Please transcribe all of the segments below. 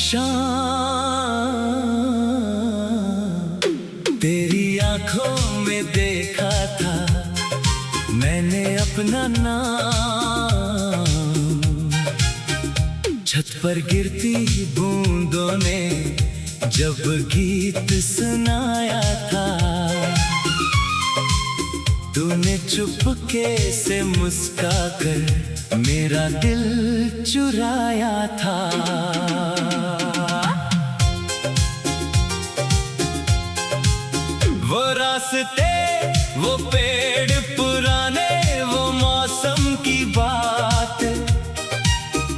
शाम तेरी आंखों में देखा था मैंने अपना नाम। छत पर गिरती बूंदों ने जब गीत सुनाया था, तूने चुपके से मुस्कुराकर मेरा दिल चुराया था। वो रास्ते, वो पेड़ पुराने, वो मौसम की बात,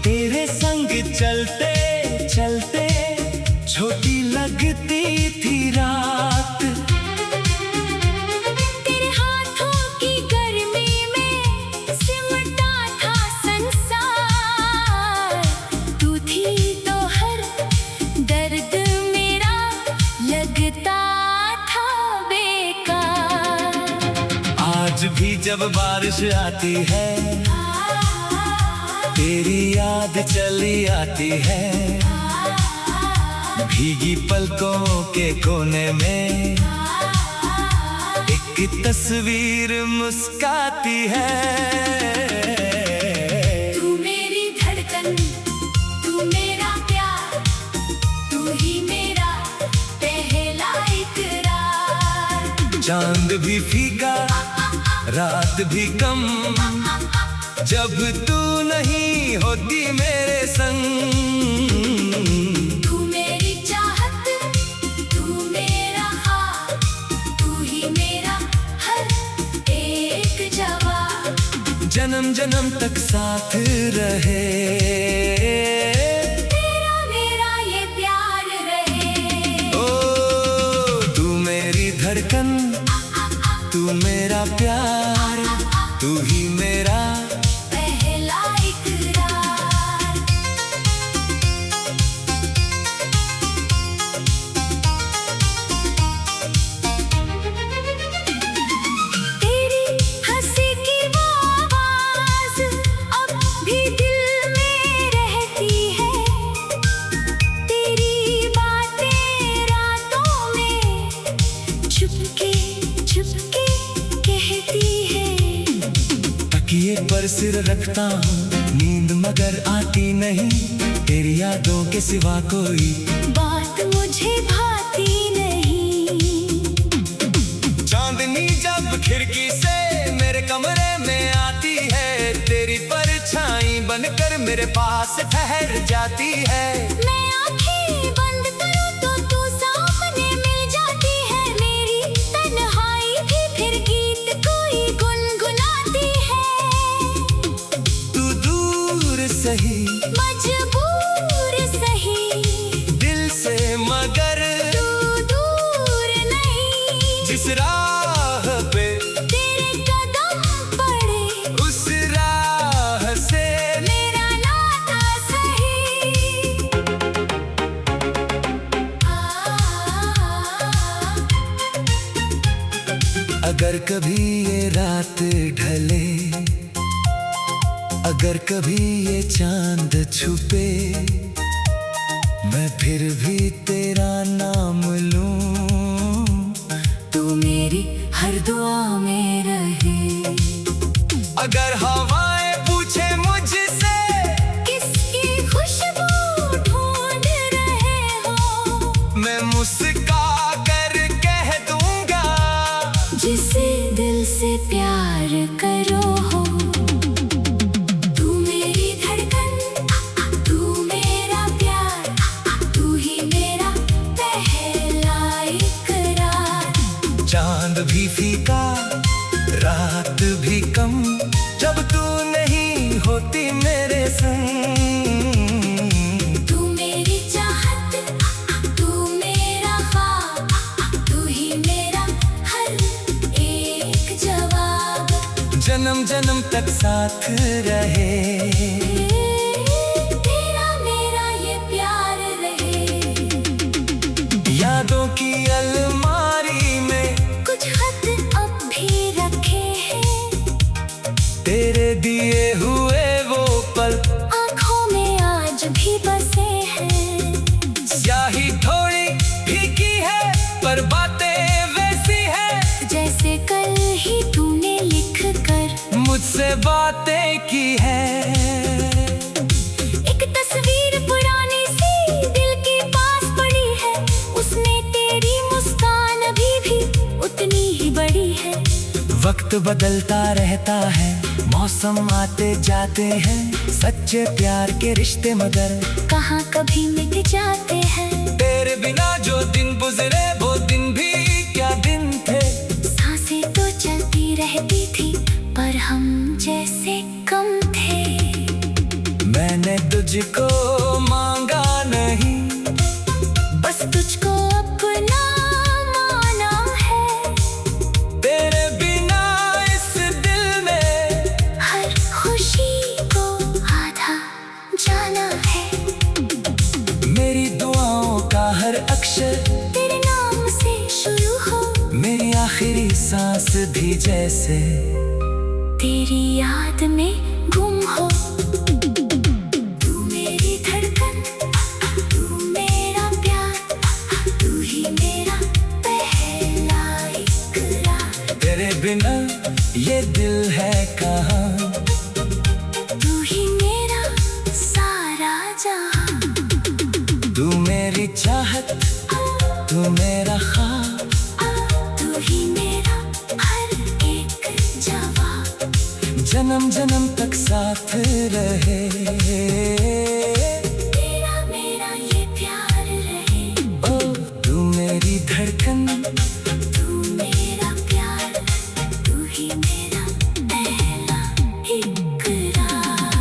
तेरे संग चलते चलते छोटी लगती थी रात। तेरे हाथों की गर्मी में सिमटा था संसार, तू थी तो हर दर्द मेरा लगता था बेकार। आज भी जब बारिश आती है तेरी याद चली आती है, भीगी पलकों के कोने में एक तस्वीर मुस्काती है। तू मेरी धड़कन, तू मेरा प्यार, तू ही मेरा पहला इकरार। चांद भी फीका, रात भी कम, जब तू नहीं होती मेरे संग। तू मेरी चाहत, तू मेरा ख्वाब, तू ही मेरा हर एक जवाब। जन्म जन्म तक साथ रहे, तेरा मेरा ये प्यार रहे। ओ तू मेरी धड़कन, तू मेरा प्यार, तू ही मेरा पहला इकरार। तेरी हंसी की वो आवाज अब भी दिल में रहती है, तेरी बातें रातों में चुपके चुपके कहती है। तकिए पर सिर रखता हूँ, नींद मगर आती नहीं, तेरी यादों के सिवा कोई बात मुझे भाती नहीं। चांदनी जब खिड़की से मेरे कमरे में आती है, तेरी परछाई बनकर मेरे पास ठहर जाती है। मैं आँखें बंद करूँ तो तू सामने मिल जाती है, मेरी तन्हाई भी फिर गीत कोई गुनगुनाती है। तू दूर सही, मजबूर सही, दिल से मगर तू दूर नहीं। जिस राह पे तेरे कदम पड़े उस राह से मेरा नाता सही। अगर कभी ये रात ढले, अगर कभी ये चांद छुपे, मैं फिर भी तेरा नाम लूं। तू मेरी हर दुआ में रहे। अगर हवाएं पूछे मुझसे किसकी खुशबू ढूंढ रहे हो, मैं मुस्का कर कह दूंगा जिसे दिल से प्यार करो हो। तू मेरी धड़कन, तू मेरा प्यार, तू ही मेरा पहला इकरार। चांद भी फीका, रात भी कम, जब तू नहीं होती मेरे संग। तू मेरी चाहत, तू मेरा ख्वाब, तू ही मेरा हर एक जवाब। जन्म जन्म तक साथ रहे, तेरा मेरा ये प्यार रहे। यादों की अलमारी में कुछ खत अब भी रखे हैं, तेरे दिए हुए वो पल आँखों में आज भी बसे हैं। बदलता रहता है, मौसम आते जाते हैं, सच्चे प्यार के रिश्ते मगर कहाँ कभी मिट जाते हैं। तेरे बिना जो दिन गुजरे वो दिन भी क्या दिन थे। सांसें तो चलती रहती थी पर हम जैसे कम थे। मैंने तुझको मांगा नहीं, बस तुझको अपना माना है। तेरे बिना इस दिल में हर खुशी को आधा जाना है। मेरी दुआओं का हर अक्षर तेरे नाम से शुरू हो, मेरी आखिरी सांस भी जैसे तेरी याद में गुम हो। तू मेरी धड़कन, तू मेरा प्यार, तू ही मेरा पहला इकरार। तेरे बिना ये दिल है कहाँ। तू ही मेरा सारा जहां। तू मेरी चाहत, तू मेरा ख्वाब, तू ही मेरा हर एक जवाब। जन्म जन्म तक साथ रहे। तेरा मेरा ये प्यार रहे। ओ तू मेरी धड़कन, तू मेरा प्यार, तू ही मेरा पहला इकरार।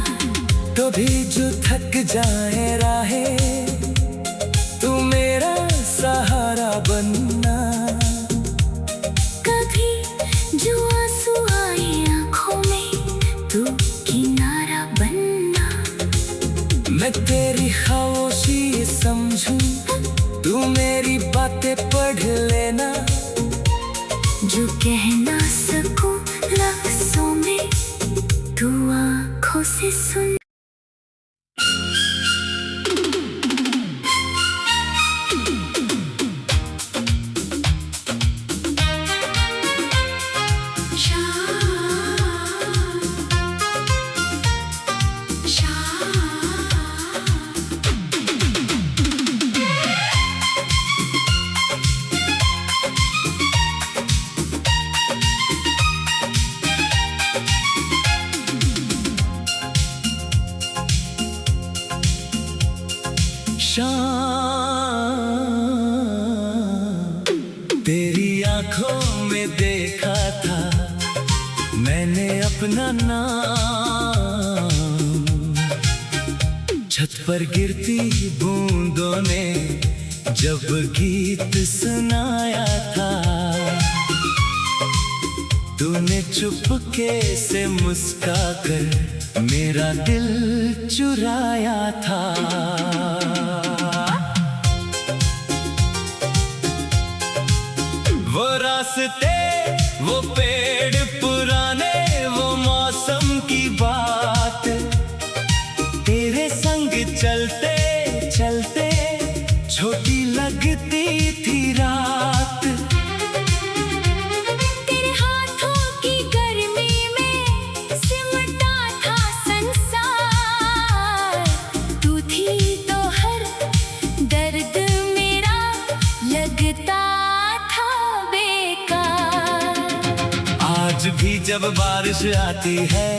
कभी जो थक जाए राहें, तू मेरा सहारा बनना। कभी जो आंसू आए आँखों में, तू किनारा बनना। मैं तेरी खामोशी समझूं, तू मेरी बातें पढ़ लेना। जो कह ना सकूं लफ्जों में, तू आँखों से सुन। शाम तेरी आंखों में देखा था मैंने अपना नाम। छत पर गिरती बूंदों ने जब गीत सुनाया था, तूने चुपके से मुस्कुराकर मेरा दिल चुराया था। वो रास्ते, वो पेड़ पुराने, वो मौसम की बात, तेरे संग चलते चलते छोटी लगती थी रात। तेरे हाथों की गर्मी में सिमटा था संसार। तू थी तो हर दर्द मेरा लगता था बेकार। आज भी जब बारिश आती है,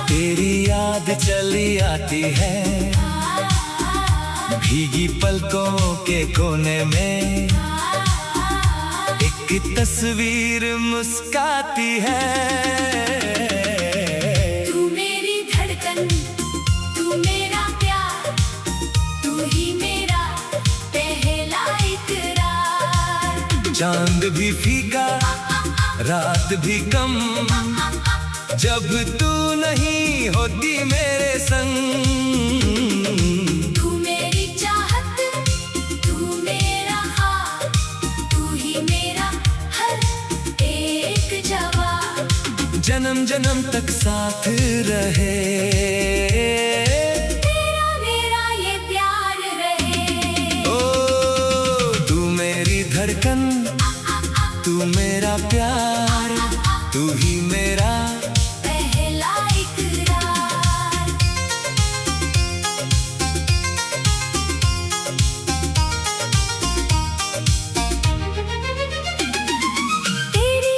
तेरी याद चली आती है। भीगी पलकों के कोने में एक तस्वीर मुस्काती है। तू मेरी धड़कन, तू मेरा प्यार, तू ही मेरा पहला इकरार। चांद भी फीका, रात भी कम, जब तू नहीं होती मेरे संग। तू मेरी चाहत, तू मेरा ख्वाब, तू ही मेरा हर एक जवाब। जन्म जन्म तक साथ रहे। तेरा मेरा ये प्यार रहे। ओ तू मेरी धड़कन, तू मेरा प्यार, तू ही मेरा पहला इकरार। तेरी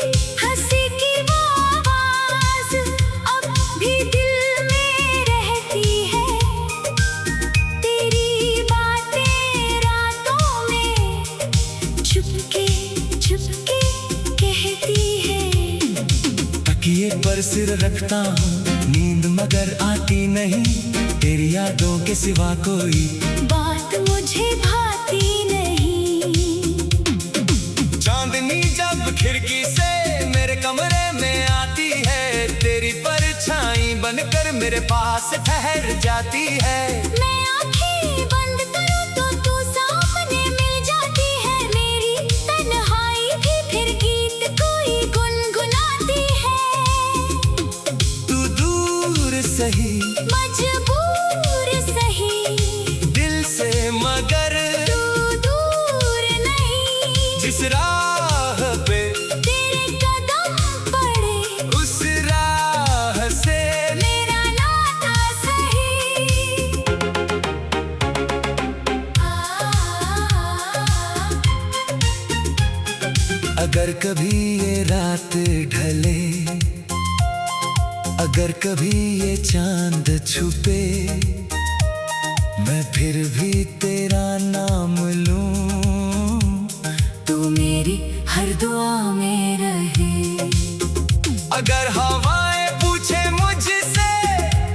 सिर रखता हूँ, नींद मगर आती नहीं तेरी यादों के सिवा कोई बात मुझे भाती नहीं। चांदनी जब खिड़की से मेरे कमरे में आती है, तेरी परछाई बनकर मेरे पास ठहर जाती है। मैं आंखें बंद करूं तो तू सामने मिल जाती है, मेरी तन्हाई भी फिर गीत कोई गुनगुनाती है। तू दूर सही मजबूर सही दिल से मगर तू दूर नहीं, जिस राह पे तेरे कदम पड़े उस राह से मेरा नाता सही। अगर कभी ये रात ढले, अगर कभी ये चांद छुपे, मैं फिर भी तेरा नाम लूं, तू मेरी हर दुआ में रहे। अगर हवाएं पूछे मुझसे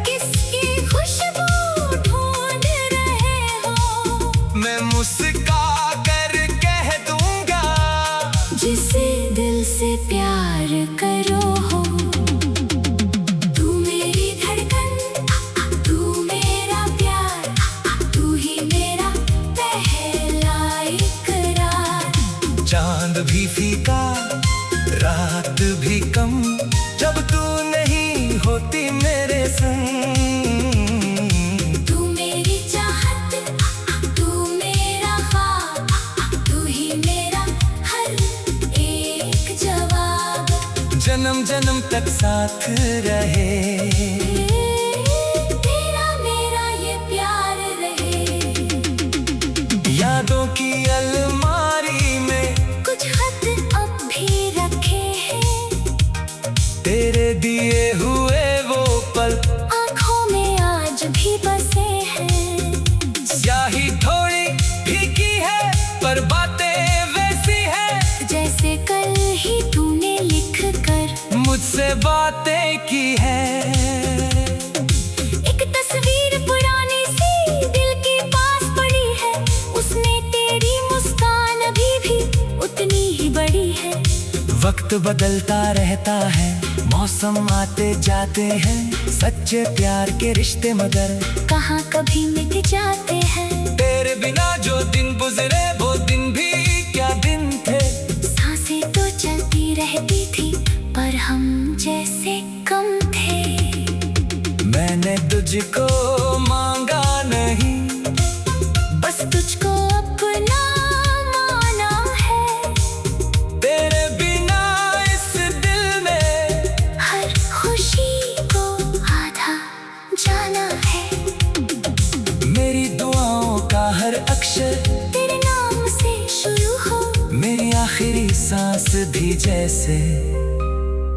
किसकी खुशबू ढूंढ रहे हो, मैं मुस्का कर कह दूंगा जिसे दिल से प्यार करो हो। तू मेरी धड़कन, तू मेरा प्यार, तू ही मेरा पहला इकरार। चांद भी फीका रात भी कम, जब तू नहीं होती मेरे संग। तू मेरी चाहत, तू मेरा ख्वाब, तू ही मेरा हर एक जवाब। जन्म जन्म तक साथ रहे, तेरा मेरा ये प्यार रहे। यादों की अलमारी में कुछ खत अब भी रखे हैं, तेरे दिए हुए वो पल आँखों में आज भी बसे हैं। स्याही थोड़ी फीकी है पर बातें वैसी है, जैसे कल ही तूने लिख कर मुझसे बातें की है। एक तस्वीर पुरानी सी दिल के पास पड़ी है, उसमें तेरी मुस्कान अभी भी उतनी ही बड़ी है। वक्त बदलता रहता है, मौसम आते जाते हैं, सच्चे प्यार के रिश्ते मगर कहाँ कभी मिट जाते हैं। तेरे बिना जो दिन गुजरे वो दिन भी क्या दिन थे। सांसें तो चलती रहती थी पर हम जैसे कम थे। मैंने तुझको मांगा नहीं, बस तुझको अपना माना है। तेरे बिना इस दिल में हर खुशी को आधा जाना है। मेरी दुआओं का हर अक्षर तेरे नाम से शुरू हो, मेरी आखिरी सांस भी जैसे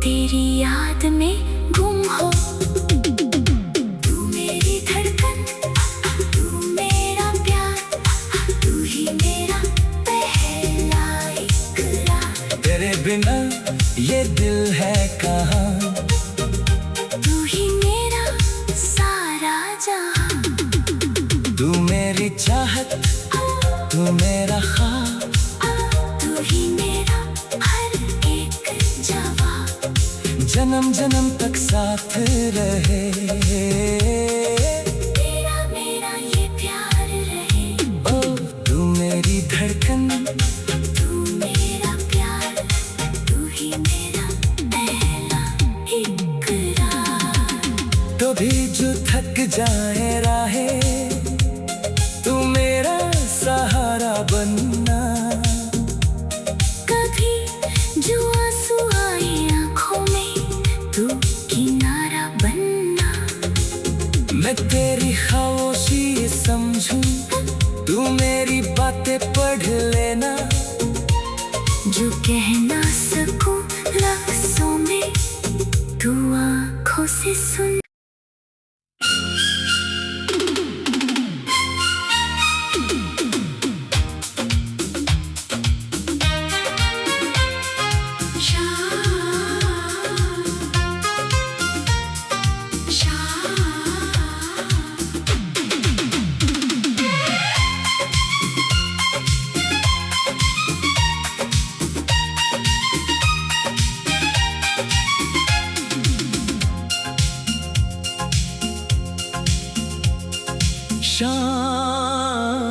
तेरी याद में गुम हो। तू मेरी धड़कन, तू मेरा प्यार, तू ही मेरा पहला इकरार। तेरे बिना ये दिल है कहाँ, तू ही मेरा सारा जहां। तू मेरी चाहत, तू मेरा ख्वाब, तू ही मेरा हर एक जवाब। जन्म जन्म तक साथ रहे। तेरा मेरा ये प्यार रहे। ओ तू मेरी धड़कन, तू मेरा प्यार, तू ही मेरा पहला इकरार। तो भी जो थक जाए राहें, तू मेरा सहारा बनना। कभी जो आंसू आए आँखों में, तू किनारा बनना। मैं तेरी खामोशी समझूं, तू मेरी बातें पढ़ लेना। जो कह ना सकूं लफ्जों में, तू आँखों से सुन। शाम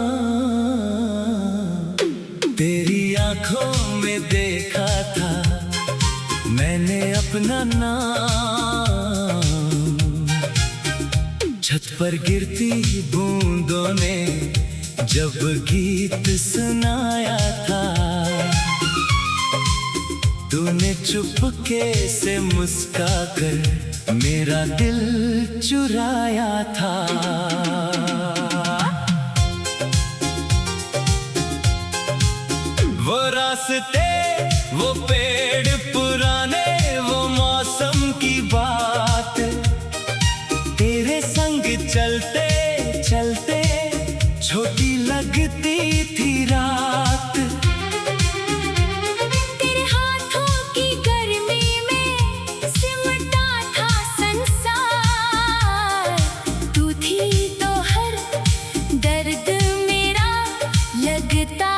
तेरी आंखों में देखा था मैंने अपना नाम। छत पर गिरती बूंदों ने जब गीत सुनाया था, तूने चुपके से मुस्कुराकर मेरा दिल चुराया था। वो रास्ते, वो पेड़ पुराने, वो मौसम की बात, तेरे संग चलते चलते छोटी लगती थी रात। तेरे हाथों की गर्मी में सिमटा था संसार, तू थी तो हर दर्द मेरा लगता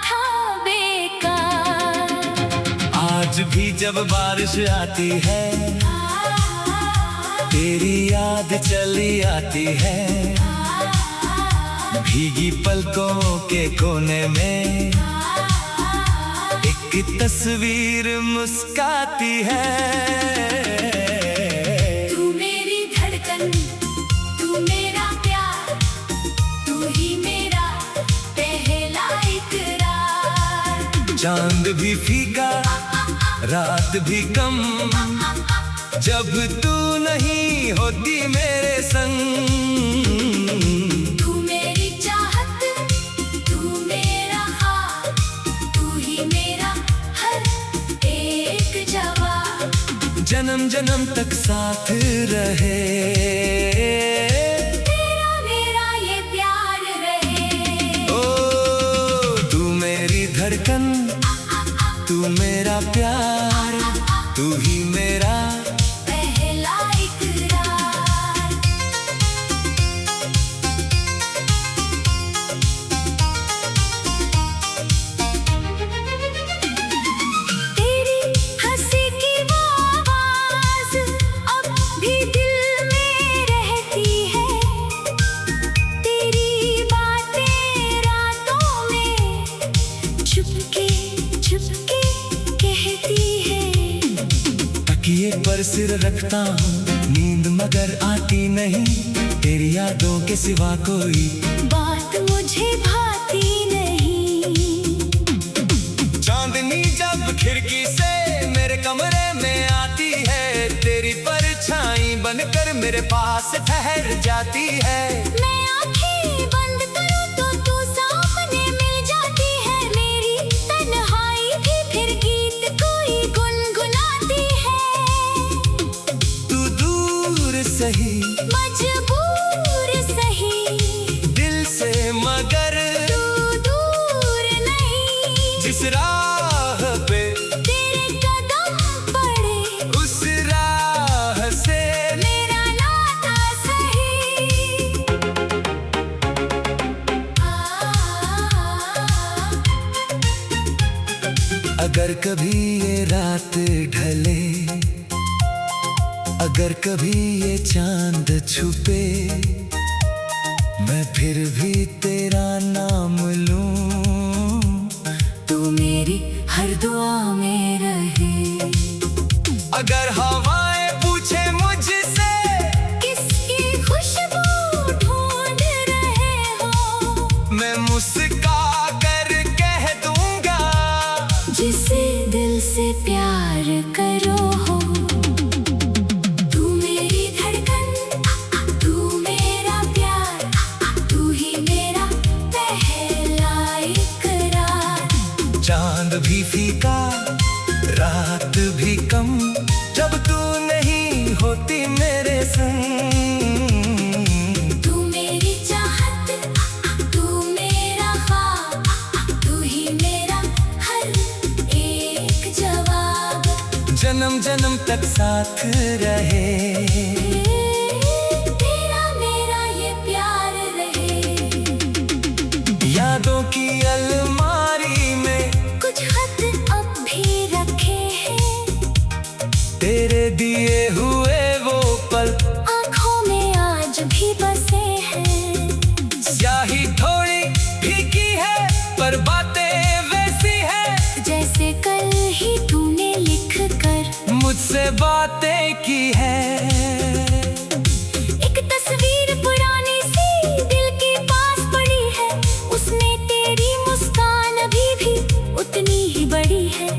था बेकार। आज भी जब बारिश आती है तेरी याद चली आती है, भीगी पलकों के कोने में एक तस्वीर मुस्काती है। तू मेरी धड़कन, तू मेरा प्यार, तू ही मेरा पहला इकरार। चांद भी फीका, रात भी कम, जब तू नहीं होती मेरे संग। तू मेरी चाहत, तू मेरा ख्वाब, तू ही मेरा हर एक जवाब। जन्म जन्म तक साथ रहे, तेरा मेरा ये प्यार रहे। ओ तू मेरी धड़कन, तू मेरा प्यार, तू ही मेरा पहला इकरार। तेरी हंसी की वो आवाज अब भी दिल में रहती है, तेरी बातें रातों में चुपके चुपके कहती है। तकिए पर सिर रखता हूँ, नींद मगर आती नहीं, तेरी यादों के सिवा कोई बात मुझे भाती नहीं। चांदनी जब खिड़की से मेरे कमरे में आती है, तेरी परछाई बनकर मेरे पास ठहर जाती है। मैं आंखें बंद करूं तो तू सामने मिल जाती है, मेरी तन्हाई भी फिर गीत कोई गुनगुनाती है। तू दूर सही, मजबूर सही, दिल से मगर तू दूर नहीं। जिस राह पे तेरे कदम पड़े उस राह से मेरा नाता सही। अगर कभी ये रात ढले, अगर कभी ये चांद छुपे, मैं फिर भी तेरा नाम लूं, तू मेरी हर दुआ में रहे। अगर हवाएं पूछे मुझसे किसकी खुशबू ढूंढ रहे हो, मैं मुस्का कर कह दूंगा जिसे दिल से प्यार करो हो। तू मेरी धड़कन, तू मेरा प्यार, तू ही मेरा पहला इकरार। चांद भी फीका, रात भी कम, जब तू नहीं होती मेरे संग। तू मेरी चाहत, तू मेरा ख्वाब, तू ही मेरा हर एक जवाब। जन्म जन्म तक साथ रहे, तेरा मेरा ये प्यार रहे। यादों की अलमारी में कुछ खत अब भी रखे हैं, तेरे दिए हुए वो पल आँखों में आज भी बसे हैं। है। एक तस्वीर पुरानी सी दिल के पास पड़ी है, उसमें तेरी मुस्कान अभी भी उतनी ही बड़ी है।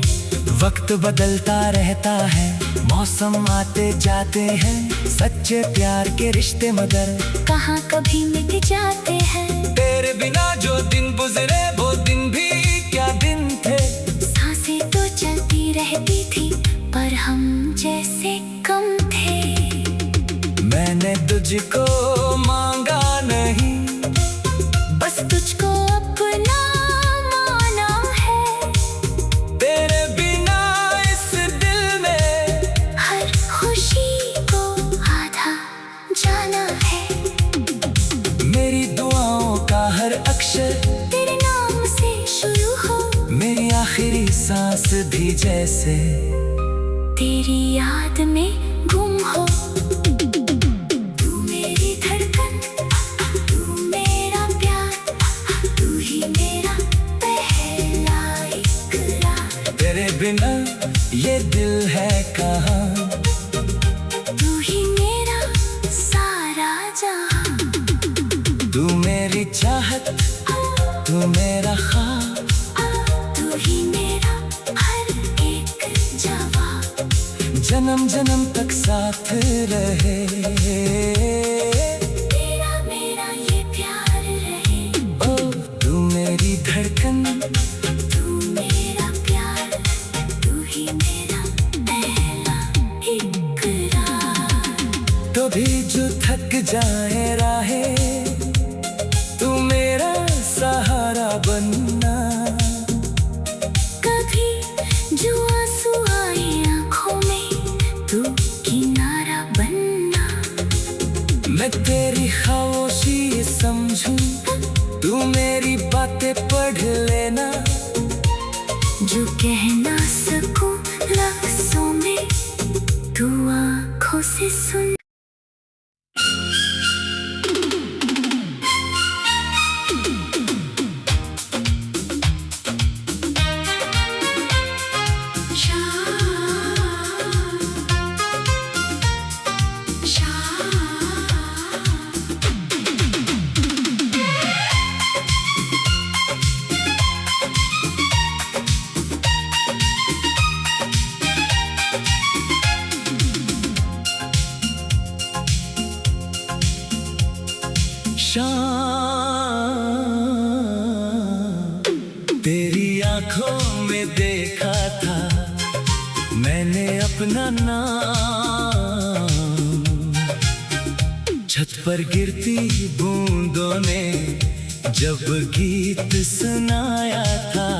वक्त बदलता रहता है, मौसम आते जाते हैं, सच्चे प्यार के रिश्ते मगर कहाँ कभी मिट जाते हैं। तेरे बिना जो दिन गुजरे वो दिन भी क्या दिन थे। सांसें तो चलती रहती थी पर हम जैसे कम थे। मैंने तुझको मांगा नहीं, बस तुझको अपना माना है। तेरे बिना इस दिल में हर खुशी को आधा जाना है। मेरी दुआओं का हर अक्षर तेरे नाम से शुरू हो, मेरी आखिरी सांस भी जैसे तेरी याद में गुम हो। तू मेरी धड़कन, तू मेरा प्यार, तू ही मेरा पहला इकरार। तेरे बिना ये दिल है कहाँ। तू ही मेरा सारा जहां। तू मेरी चाहत, तू मेरा ख्वाब, तू ही मेरा हर एक जवाब। जन्म जन्म तक साथ रहे। तेरा मेरा ये प्यार रहे। ओ तू मेरी धड़कन, तू मेरा प्यार, तू ही मेरा पहला इकरार। कभी जो थक जाए राहें, तू मेरा सहारा बनना। कभी जो आंसू आए आंखों में, तू किनारा बनना। मैं तेरी खामोशी समझूं, तू मेरी बातें पढ़ लेना। जो कह ना सकूं लफ्जों में, तू आंखों से सुन। शाम तेरी आंखों में देखा था मैंने अपना नाम। छत पर गिरती बूंदों ने जब गीत सुनाया था,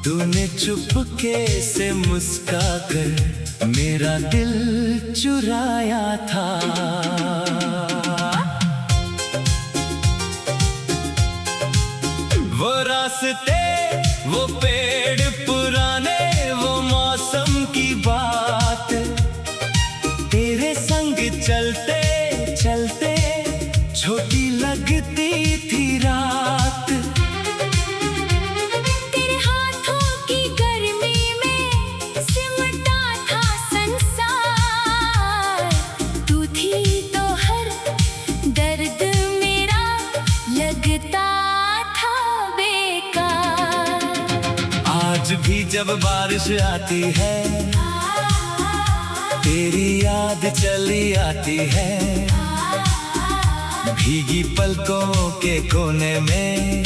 तूने चुपके से मुस्का कर मेरा दिल चुराया था। वो रास्ते, वो पेड़ पुराने, वो मौसम की बात, तेरे संग चलते चलते छोटी लगती थी रात। तेरे हाथों की गर्मी में सिमटा था संसार। तू थी तो हर दर्द मेरा लगता था बेकार। आज भी जब बारिश आती है, तेरी याद चली आती है। भीगी पलकों के कोने में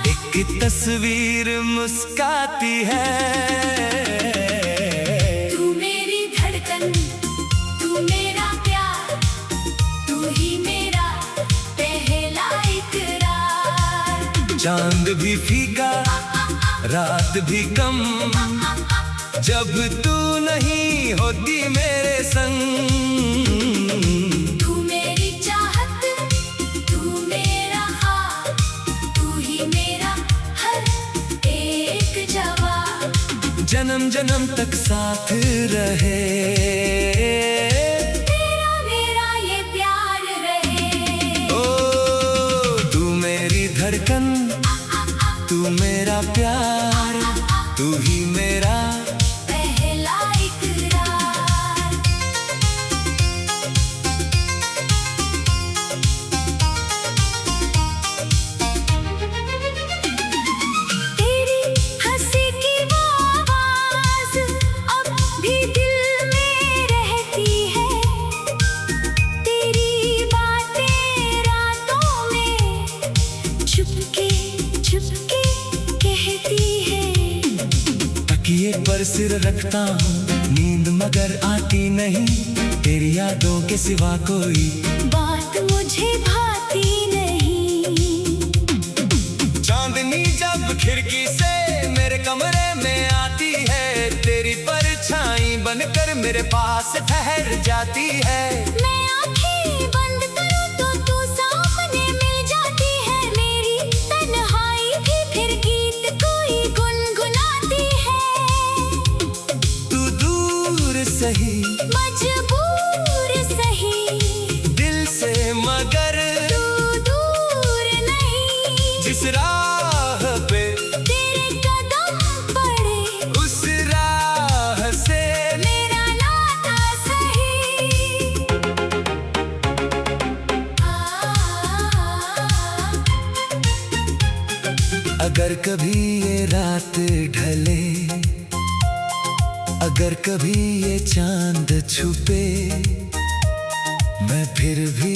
एक तस्वीर मुस्काती है। तू मेरी धड़कन, तू मेरा प्यार, तू ही मेरा पहला इकरार। चांद भी फीका, रात भी कम, जब तू नहीं होती मेरे संग। तू मेरी चाहत, तू मेरा ख्वाब, तू ही मेरा हर एक जवाब। जन्म जन्म तक साथ रहे। तेरा मेरा ये प्यार रहे। ओ तू मेरी धड़कन, तू मेरा प्यार, तू ही मेरा पहला सिर रखता हूँ नींद मगर आती नहीं तेरी यादों के सिवा कोई बात मुझे भाती नहीं। चांदनी जब खिड़की से मेरे कमरे में आती है तेरी परछाई बनकर मेरे पास ठहर जाती है। मैं आंखें बंद करूं तो तू सामने मिल जाती है, मेरी तन्हाई भी फिर गीत कोई गुनगुनाती है। तू दूर सही मजबूर सही दिल से मगर तू दूर नहीं, जिस राह पे तेरे कदम पड़े उस राह से मेरा नाता सही। अगर कभी ये रात ढले अगर कभी ये चांद छुपे मैं फिर भी